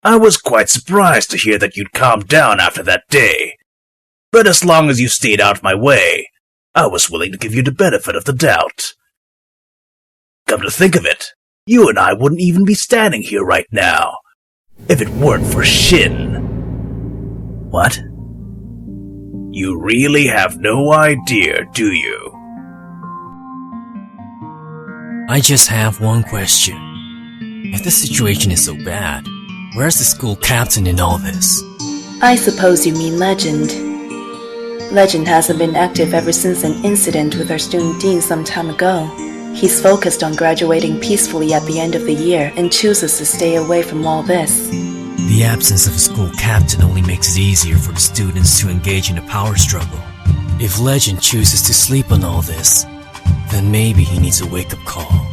I was quite surprised to hear that you'd calmed down after that day. But as long as you stayed out of my way, I was willing to give you the benefit of the doubt. Come to think of it, you and I wouldn't even be standing here right now, if it weren't for XIN. What? You really have no idea, do you? I just have one question. If the situation is so bad, where's the school captain in all this? I suppose you mean Legend. Legend hasn't been active ever since an incident with our student dean some time ago. He's focused on graduating peacefully at the end of the year and chooses to stay away from all this. The absence of a school captain only makes it easier for the students to engage in a power struggle. If Legend chooses to sleep on all this, then maybe he needs a wake-up call.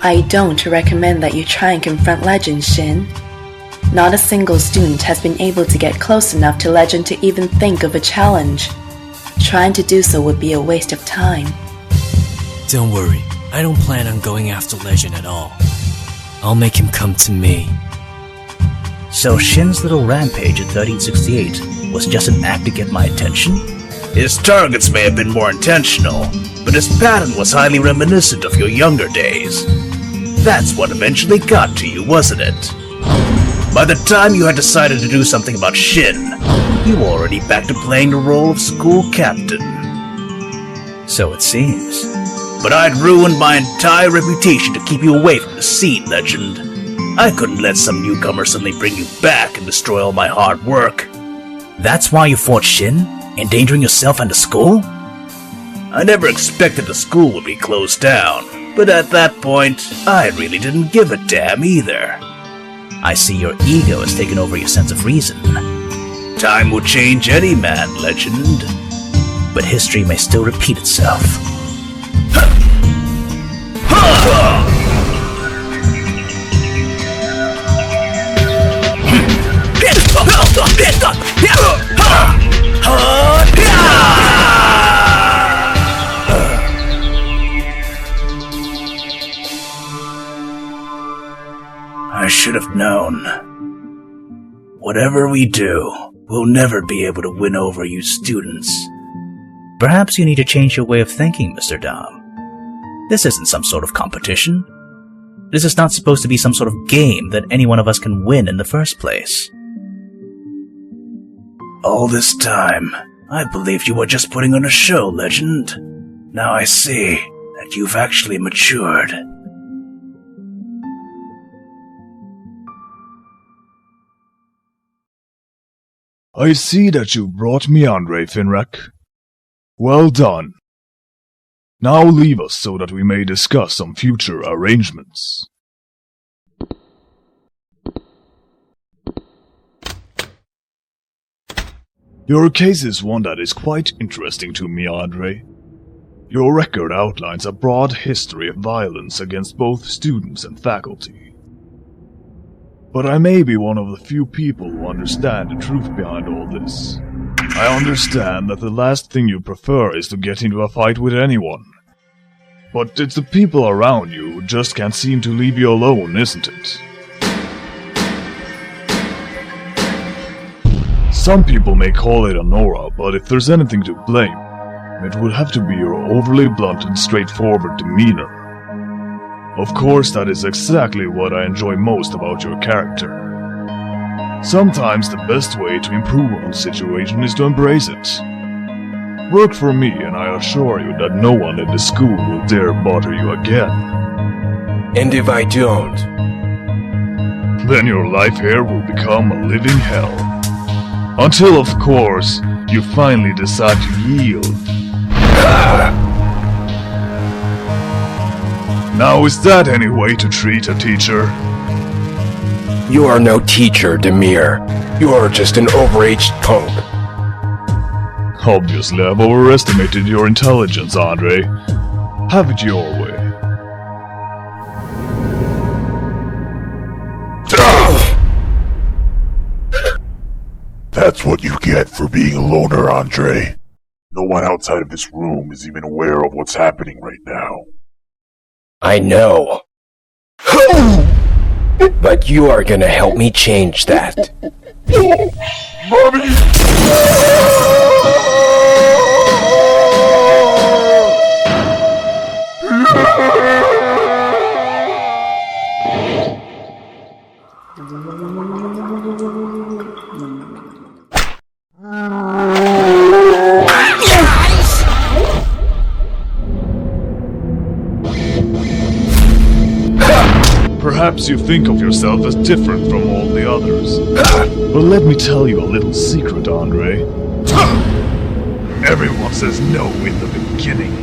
I don't recommend that you try and confront Legend, XIN. Not a single student has been able to get close enough to Legend to even think of a challenge. Trying to do so would be a waste of time. Don't worry, I don't plan on going after Legend at all. I'll make him come to me. So XIN's little rampage at 1368 was just an act to get my attention? His targets may have been more intentional, but his pattern was highly reminiscent of your younger days. That's what eventually got to you, wasn't it? By the time you had decided to do something about XIN, you were already back to playing the role of school captain. So it seems. But I'd ruined my entire reputation to keep you away from the scene, Legend. I couldn't let some newcomer suddenly bring you back and destroy all my hard work. That's why you fought XIN? Endangering yourself and the school? I never expected the school would be closed down, but at that point, I really didn't give a damn either. I see your ego has taken over your sense of reason. Time will change any man, Legend. But history may still repeat itself. I should have known. Whatever we do, we'll never be able to win over you students. Perhaps you need to change your way of thinking, Mr. Dom. This isn't some sort of competition. This is not supposed to be some sort of game that any one of us can win in the first place. All this time, I believed you were just putting on a show, Legend. Now I see that you've actually matured. I see that you brought me Andre, Finrak. Well done. Now leave us so that we may discuss some future arrangements. Your case is one that is quite interesting to me, Andre. Your record outlines a broad history of violence against both students and faculty. But I may be one of the few people who understand the truth behind all this. I understand that the last thing you prefer is to get into a fight with anyone. But it's the people around you who just can't seem to leave you alone, isn't it? Some people may call it an aura, but if there's anything to blame, it would have to be your overly blunt and straightforward demeanor. Of course, that is exactly what I enjoy most about your character. Sometimes the best way to improve on a situation is to embrace it. Work for me, and I assure you that no one in the school will dare bother you again. And if I don't? Then your life here will become a living hell. Until, of course, you finally decide to yield. Now is that any way to treat a teacher? You are no teacher, Demir. You are just an overaged punk. Obviously, I've overestimated your intelligence, Andre. Have it your way. That's what you get for being a loner, Andre. No one outside of this room is even aware of what's happening right now. I know. But you are gonna help me change that. Perhaps you think of yourself as different from all the others. But let me tell you a little secret, Andre. Everyone says no in the beginning.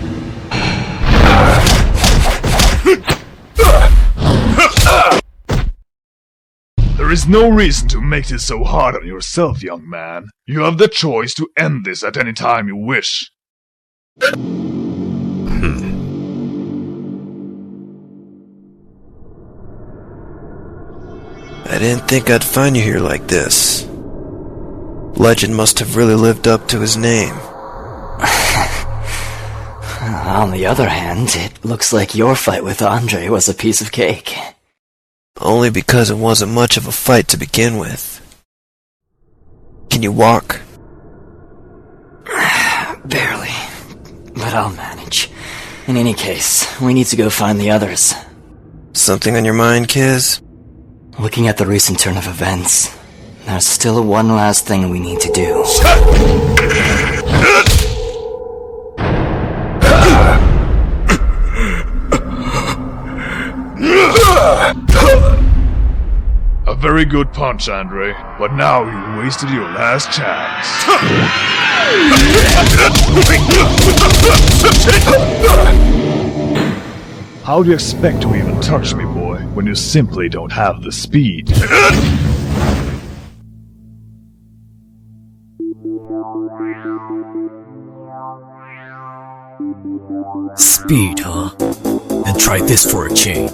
There is no reason to make this so hard on yourself, young man. You have the choice to end this at any time you wish. I didn't think I'd find you here like this. Legend must have really lived up to his name. On the other hand, it looks like your fight with Andre was a piece of cake. Only because it wasn't much of a fight to begin with. Can you walk? Barely. But I'll manage. In any case, we need to go find the others. Something on your mind, Kiz? Looking at the recent turn of events, there's still one last thing we need to do. A very good punch, Andre, but now you wasted your last chance. How do you expect to even touch me, boy, when you simply don't have the speed? Speed, huh? Then try this for a change.